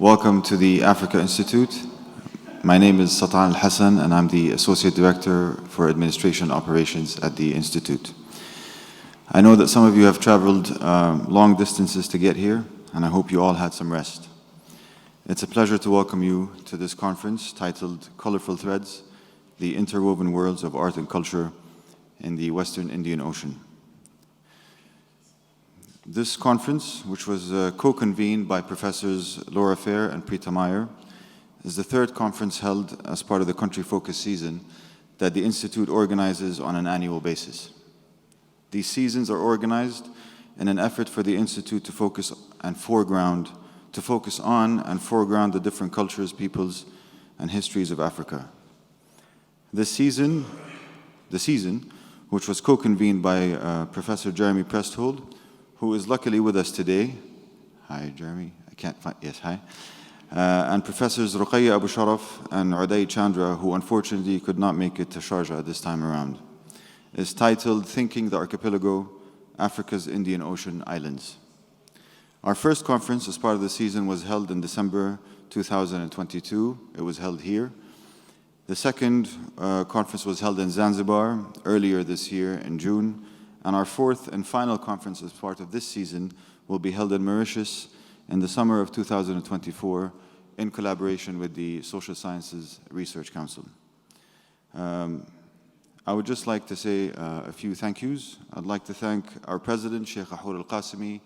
Welcome to the Africa Institute. My name is Hassan, and I'm the Associate Director for Administration Operations at the Institute. I know that some of you have traveled long distances to get here, and I hope you all had some rest. It's a pleasure to welcome you to this conference titled Colorful Threads, the Interwoven Worlds of Art and Culture in the Western Indian Ocean. This conference, which was co-convened by Professors Laura Fair and Preeta Meyer, is the third conference held as part of the Country Focus season that the Institute organizes on an annual basis. These seasons are organized in an effort for the Institute to focus on and foreground the different cultures, peoples, and histories of Africa. The season, which was co-convened by Professor Jeremy Presthold, who is luckily with us today. Hi, Jeremy. I can't find, yes, hi. And Professors Ruqayya Abu Sharaf and Uday Chandra, who unfortunately could not make it to Sharjah this time around, is titled Thinking the Archipelago, Africa's Indian Ocean Islands. Our first conference as part of the season was held in December 2022. It was held here. The second conference was held in Zanzibar earlier this year in June. And our fourth and final conference as part of this season will be held in Mauritius in the summer of 2024 in collaboration with the Social Sciences Research Council. I would just like to say a few thank yous. I'd like to thank our president, Sheikh Hoor Qasimi,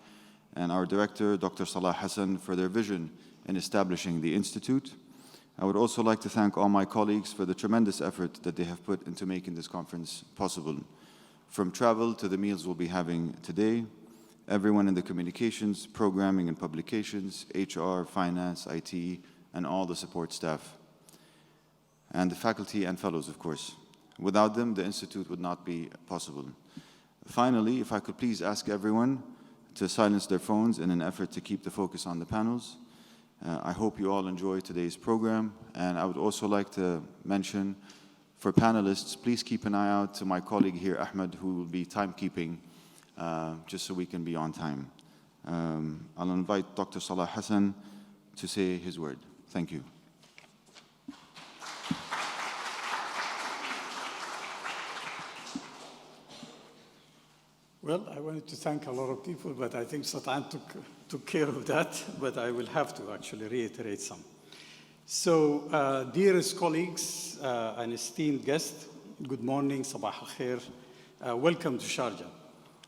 and our director, Dr. Salah Hassan, for their vision in establishing the Institute. I would also like to thank all my colleagues for the tremendous effort that they have put into making this conference possible. From travel to the meals we'll be having today, everyone in the communications, programming and publications, HR, finance, IT, and all the support staff. And the faculty and fellows, of course. Without them, the Institute would not be possible. Finally, if I could please ask everyone to silence their phones in an effort to keep the focus on the panels. I hope you all enjoy today's program, and I would also like to mention for panelists, please keep an eye out to my colleague here, Ahmed, who will be timekeeping, just so we can be on time. I'll invite Dr. Salah Hassan to say his word. Thank you. Well, I wanted to thank a lot of people, but I think Satan took care of that, but I will have to actually reiterate some. So, dearest colleagues and esteemed guests, good morning, sabah al-khair. Welcome to Sharjah,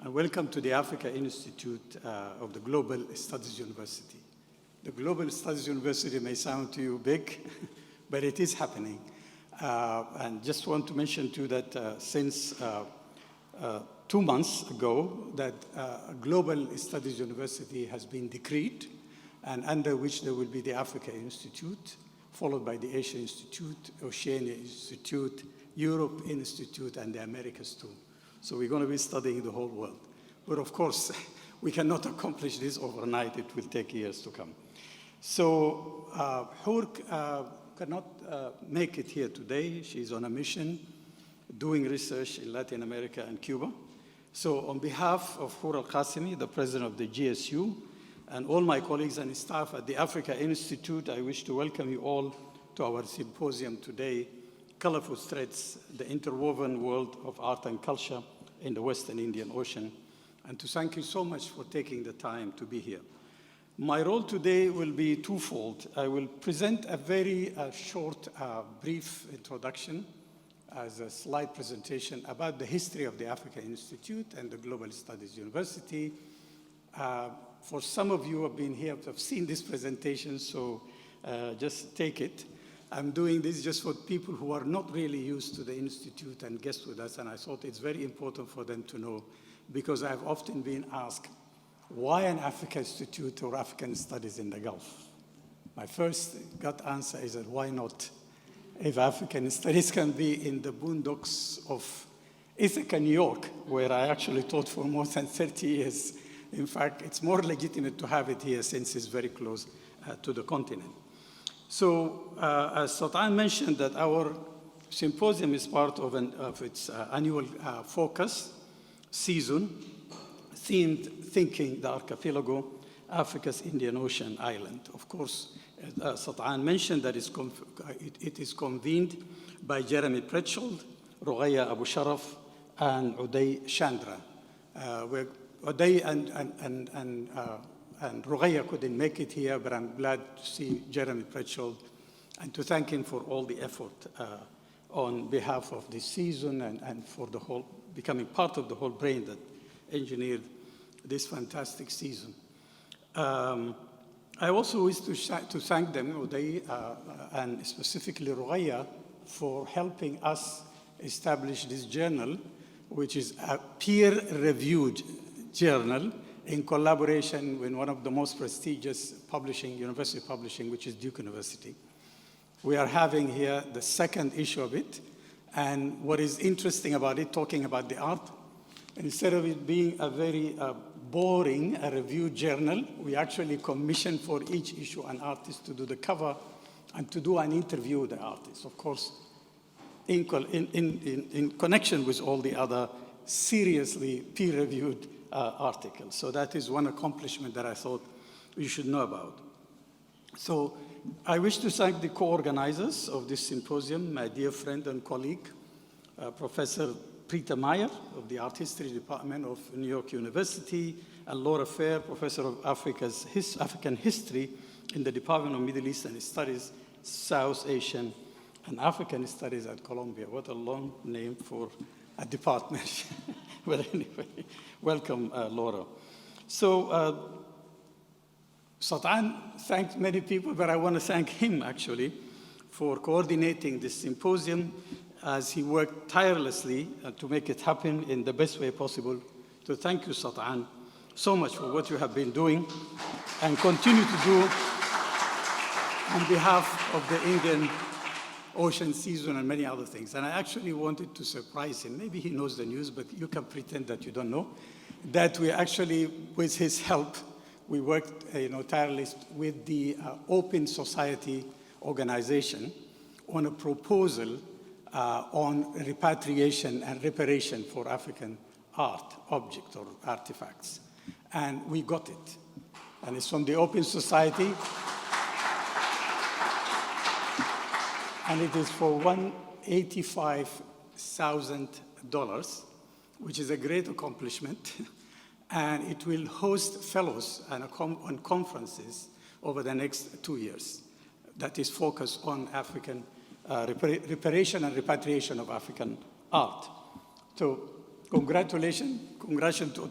and welcome to the Africa Institute of the Global Studies University. The Global Studies University may sound to you big, but it is happening. And just want to mention too that since 2 months ago, that Global Studies University has been decreed, and under which there will be the Africa Institute, followed by the Asia Institute, Oceania Institute, Europe Institute, and the Americas too. So we're going to be studying the whole world. But of course, we cannot accomplish this overnight. It will take years to come. So Hoor cannot make it here today. She's on a mission doing research in Latin America and Cuba. So on behalf of Hoor Qasimi, the president of the GSU, and all my colleagues and staff at the Africa Institute, I wish to welcome you all to our symposium today, Colorful Threads, the Interwoven World of Art and Culture in the Western Indian Ocean, and to thank you so much for taking the time to be here. My role today will be twofold. I will present a very short, brief introduction as a slide presentation about the history of the Africa Institute and the Global Studies University. For some of you who have been here, have seen this presentation, so just take it. I'm doing this just for people who are not really used to the Institute and guests with us, and I thought it's very important for them to know, because I've often been asked, why an Africa Institute or African Studies in the Gulf? My first gut answer is that why not? If African Studies can be in the boondocks of Ithaca, New York, where I actually taught for more than 30 years. In fact, it's more legitimate to have it here since it's very close to the continent. So, as Sultan mentioned, that our symposium is part of its annual focus season, themed Thinking the Archipelago, Africa's Indian Ocean Island. Of course, Sat'an mentioned that it is convened by Jeremy Pritchard, Rughaya Abu Sharaf, and Uday Chandra. Uday and Rughaya couldn't make it here, but I'm glad to see Jeremy Pritchard and to thank him for all the effort on behalf of this season and for the whole, becoming part of the whole brain that engineered this fantastic season. I also wish to thank them, Uday, and specifically Rughaya, for helping us establish this journal, which is a peer-reviewed journal in collaboration with one of the most prestigious university publishing, which is Duke University. We are having here the second issue of it, and what is interesting about it, talking about the art, instead of it being a very boring review journal, we actually commissioned for each issue an artist to do the cover and to do an interview with the artist, of course, in connection with all the other seriously peer-reviewed articles. So that is one accomplishment that I thought you should know about. So I wish to thank the co-organizers of this symposium, my dear friend and colleague, Professor Preeta Meyer of the Art History Department of New York University, and Laura Fair, Professor of African History in the Department of Middle Eastern Studies, South Asian and African Studies at Columbia. What a long name for a department. But anyway, welcome, Laura. So Sat'an thanked many people, but I want to thank him, actually, for coordinating this symposium as he worked tirelessly to make it happen in the best way possible. So thank you, Sat'an, so much for what you have been doing and continue to do on behalf of the Indian Ocean season and many other things. And I actually wanted to surprise him. Maybe he knows the news, but you can pretend that you don't know, that we actually, with his help, we worked tirelessly with the Open Society organization on a proposal on repatriation and reparation for African art objects or artifacts. And we got it. And it's from the Open Society. And it is for $185,000, which is a great accomplishment. And it will host fellows on conferences over the next 2 years that is focused on African reparation and repatriation of African art. So congratulations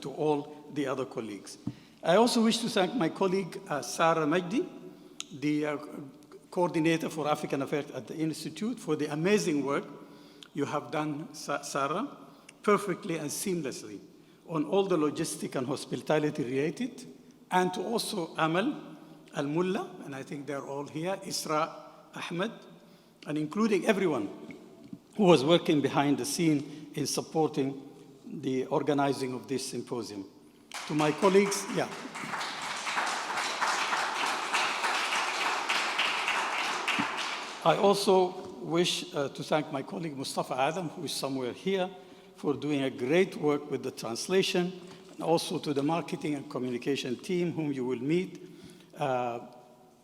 to all the other colleagues. I also wish to thank my colleague, Sarah Majdi, the coordinator for African Affairs at the Institute, for the amazing work you have done, Sarah, perfectly and seamlessly on all the logistic and hospitality related, and to also Amal Al-Mulla, and I think they're all here, Isra Ahmed, and including everyone who was working behind the scene in supporting the organizing of this symposium. To my colleagues, yeah. I also wish to thank my colleague Mustafa Adam, who is somewhere here, for doing a great work with the translation, and also to the marketing and communication team whom you will meet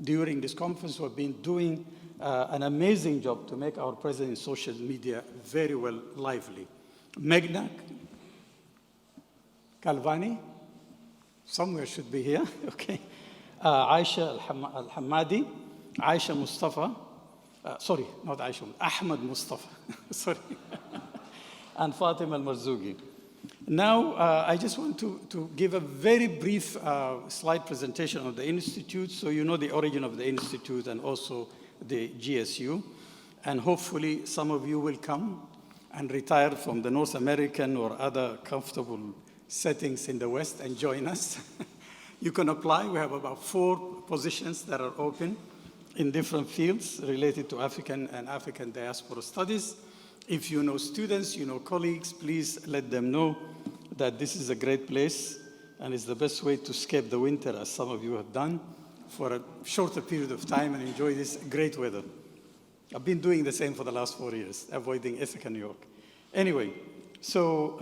during this conference, who have been doing an amazing job to make our presence in social media very well lively. Megna Kalvani, somewhere should be here, okay. Aisha Al-Hamadi, Aisha Mustafa, sorry, not Aisha, Ahmed Mustafa, sorry, and Fatima Al-Marzougi. Now, I just want to give a very brief slide presentation of the Institute, so you know the origin of the Institute and also the GSU. And hopefully some of you will come and retire from the North American or other comfortable settings in the West and join us. You can apply. We have about 4 positions that are open in different fields related to African and African diaspora studies. If you know students, you know colleagues, please let them know that this is a great place and it's the best way to escape the winter, as some of you have done, for a shorter period of time and enjoy this great weather. I've been doing the same for the last 4 years, avoiding Ithaca, New York. Anyway, so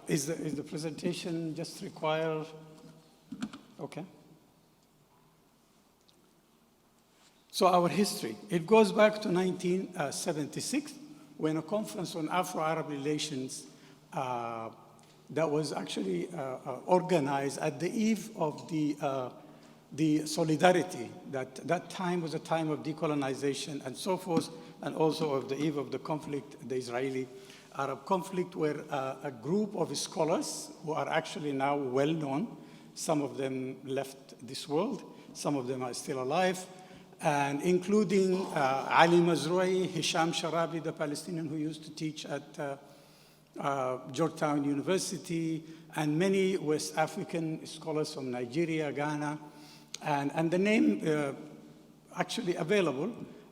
is the presentation just require, okay. So our history, it goes back to 1976, when a conference on Afro-Arab relations that was actually organized at the eve of the solidarity. That time was a time of decolonization and so forth, and also of the eve of the conflict, the Israeli-Arab conflict, where a group of scholars who are actually now well-known, some of them left this world, some of them are still alive, and including Ali Mazrui, Hisham Sharabi, the Palestinian who used to teach at Georgetown University, and many West African scholars from Nigeria, Ghana, and the name actually available,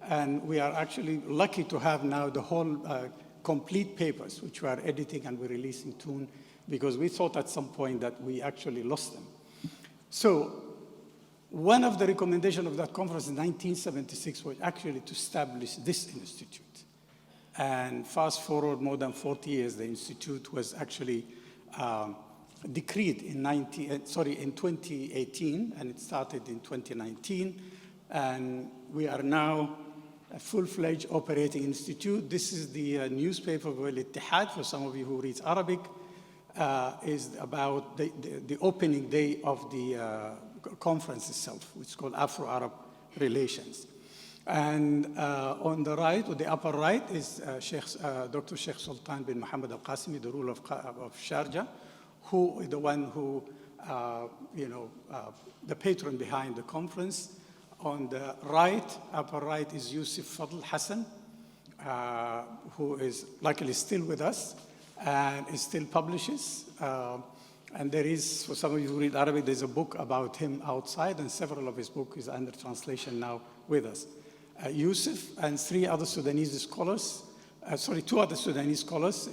and we are actually lucky to have now the whole complete papers, which we are editing and we're releasing soon, because we thought at some point that we actually lost them. So one of the recommendations of that conference in 1976 was actually to establish this institute. And fast forward more than 40 years, the institute was actually decreed in 2018, and it started in 2019. And we are now a full-fledged operating institute. This is the newspaper of Al-Ittihad, for some of you who read Arabic, is about the opening day of the conference itself, which is called Afro-Arab Relations. And on the right, or the upper right, is Dr. Sheikh Sultan bin Mohammed al-Qasimi, the ruler of Sharjah, who is the one who, the patron behind the conference. On the right, upper right, is Yusuf Fadl Hassan, who is luckily still with us and still publishes. And there is, for some of you who read Arabic, there's a book about him outside, and several of his books is under translation now with us. Yusuf and two other Sudanese scholars,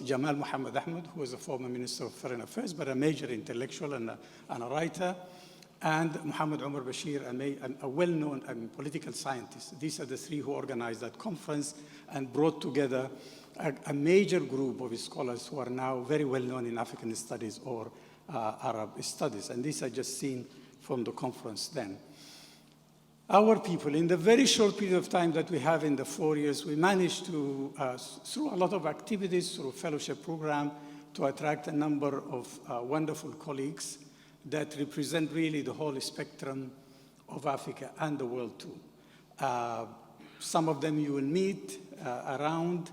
Jamal Muhammad Ahmed, who was a former Minister of Foreign Affairs, but a major intellectual and a writer, and Muhammad Umar Bashir, a well-known political scientist. These are the three who organized that conference and brought together a major group of scholars who are now very well-known in African studies or Arab studies. And these are just seen from the conference then. Our people, in the very short period of time that we have in the 4 years, we managed to, through a lot of activities, through a fellowship program, to attract a number of wonderful colleagues that represent really the whole spectrum of Africa and the world too. Some of them you will meet around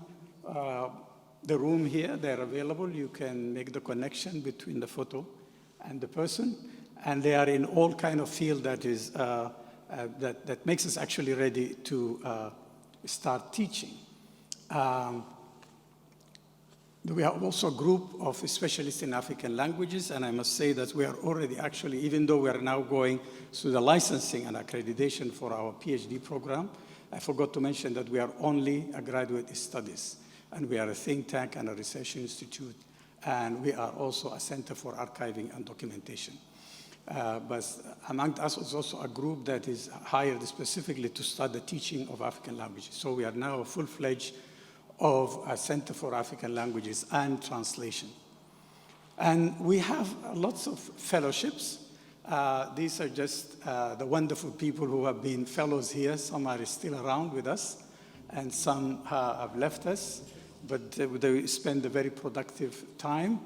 the room here. They're available. You can make the connection between the photo and the person. And they are in all kind of field that is that makes us actually ready to start teaching. We have also a group of specialists in African languages, and I must say that we are already actually, even though we are now going through the licensing and accreditation for our PhD program, I forgot to mention that we are only a graduate studies, and we are a think tank and a research institute, and we are also a center for archiving and documentation. But among us is also a group that is hired specifically to start the teaching of African languages. So we are now a full-fledged of a Center for African Languages and Translation. And we have lots of fellowships. These are just the wonderful people who have been fellows here. Some are still around with us, and some have left us, but they spend a very productive time.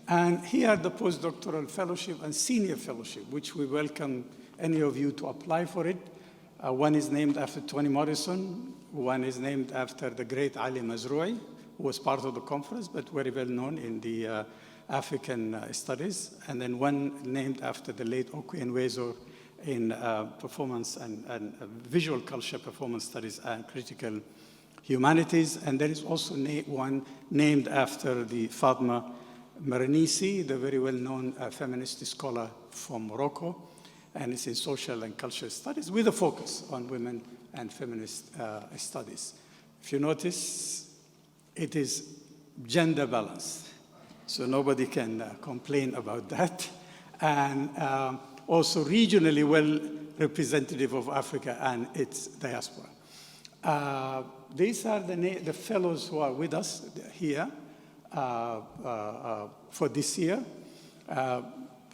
And here are the postdoctoral fellowship and senior fellowship, which we welcome any of you to apply for it. One is named after Toni Morrison. One is named after the great Ali Mazrui, who was part of the conference, but very well known in the African studies. And then one named after the late Okwe in performance and visual culture, performance studies, and critical humanities. And there is also one named after the Fatma Maranisi, the very well-known feminist scholar from Morocco, and it's in social and cultural studies with a focus on women and feminist studies. If you notice, it is gender balanced, so nobody can complain about that. And also regionally well representative of Africa and its diaspora. These are the fellows who are with us here for this year.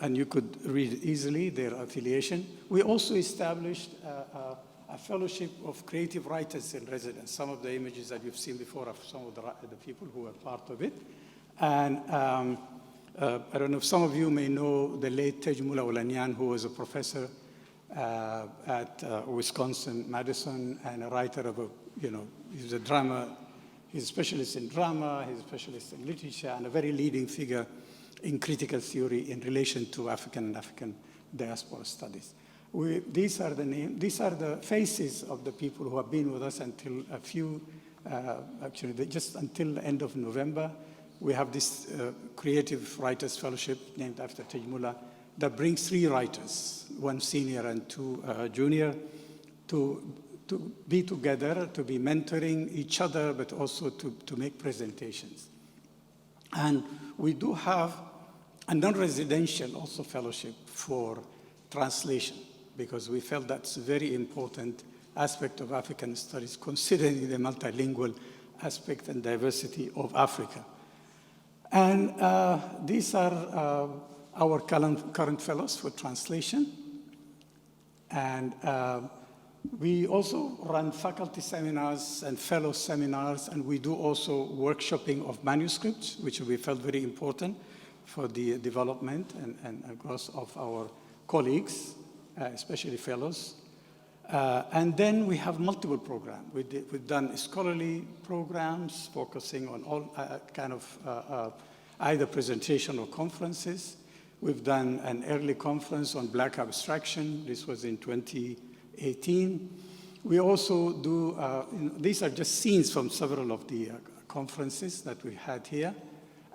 And you could read easily their affiliation. We also established a fellowship of creative writers in residence. Some of the images that you've seen before of some of the people who were part of it. And I don't know if some of you may know the late Tejmula Olanyan, who was a professor at Wisconsin-Madison and a writer of he's a drama, he's a specialist in drama, he's a specialist in literature, and a very leading figure in critical theory in relation to African diaspora studies. These are the faces of the people who have been with us until just until the end of November. We have this Creative Writers Fellowship named after Tejmula that brings 3 writers, 1 senior and 2 junior, to be together, to be mentoring each other, but also to make presentations. And we do have a non-residential also fellowship for translation, because we felt that's a very important aspect of African studies, considering the multilingual aspect and diversity of Africa. And these are our current fellows for translation. And we also run faculty seminars and fellow seminars, and we do also workshopping of manuscripts, which we felt very important for the development and growth of our colleagues, especially fellows. And then we have multiple programs. We've done scholarly programs focusing on all kind of either presentation or conferences. We've done an early conference on Black abstraction. This was in 2018. We also do, these are just scenes from several of the conferences that we had here.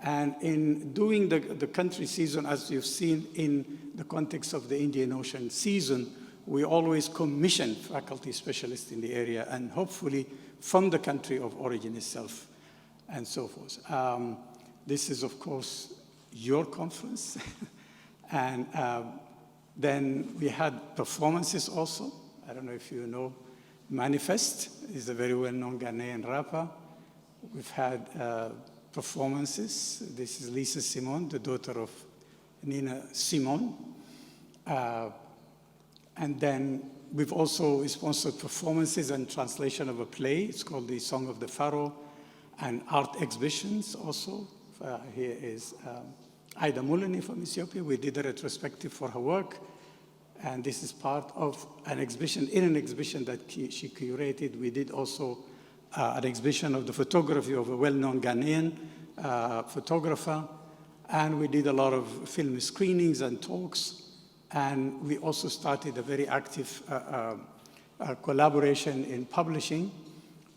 And in doing the country season, as you've seen in the context of the Indian Ocean season, we always commission faculty specialists in the area, and hopefully from the country of origin itself, and so forth. This is, of course, your conference. And then we had performances also. I don't know if you know Manifest is a very well-known Ghanaian rapper. We've had performances. This is Lisa Simon, the daughter of Nina Simon. And then we've also sponsored performances and translation of a play. It's called The Song of the Pharaoh, and art exhibitions also. Here is Ida Mulani from Ethiopia. We did a retrospective for her work, and this is part of an exhibition. In an exhibition that she curated, we did also an exhibition of the photography of a well-known Ghanaian photographer, and we did a lot of film screenings and talks, and we also started a very active collaboration in publishing.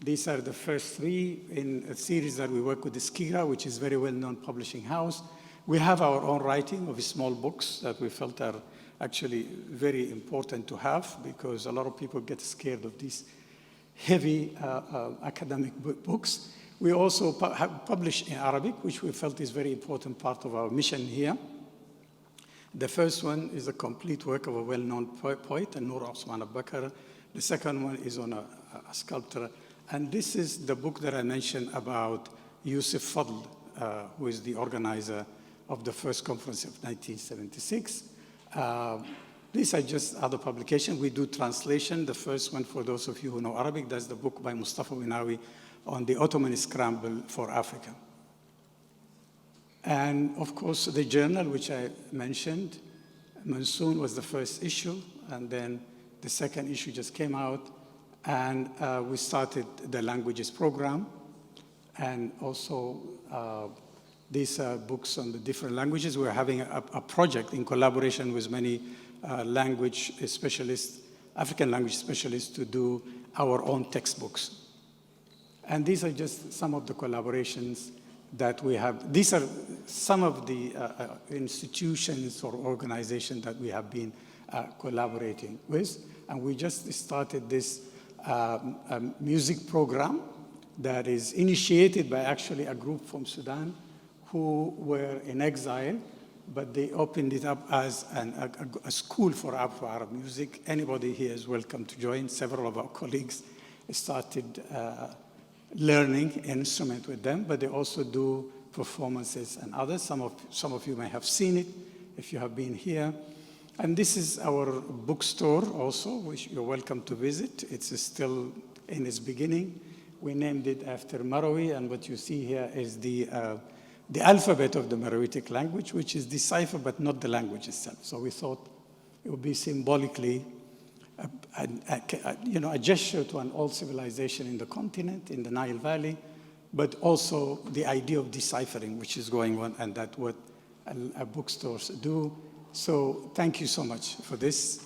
These are the first 3 in a series that we work with the Skira, which is a very well-known publishing house. We have our own writing of small books that we felt are actually very important to have, because a lot of people get scared of these heavy academic books. We also have published in Arabic, which we felt is a very important part of our mission here. The first one is a complete work of a well-known poet, Noor Osman Abakar. The second one is on a sculptor. And this is the book that I mentioned about Yusuf Fadl, who is the organizer of the first conference of 1976. These are just other publications. We do translation. The first one, for those of you who know Arabic, that's the book by Mustafa Winawi on the Ottoman Scramble for Africa. And of course, the journal, which I mentioned, Monsoon was the first issue, and then the second issue just came out, and we started the languages program, and also these are books on the different languages. We're having a project in collaboration with many language specialists, African language specialists, to do our own textbooks. And these are just some of the collaborations that we have. These are some of the institutions or organizations that we have been collaborating with. And we just started this music program that is initiated by actually a group from Sudan who were in exile, but they opened it up as a school for Afro-Arab music. Anybody here is welcome to join. Several of our colleagues started learning instrument with them, but they also do performances and others. Some of you may have seen it if you have been here. And this is our bookstore also, which you're welcome to visit. It's still in its beginning. We named it after Marawi, and what you see here is the alphabet of the Marawitic language, which is the cipher, but not the language itself. So we thought it would be symbolically a gesture to an old civilization in the continent, in the Nile Valley, but also the idea of deciphering, which is going on, and that's what bookstores do. So thank you so much for this.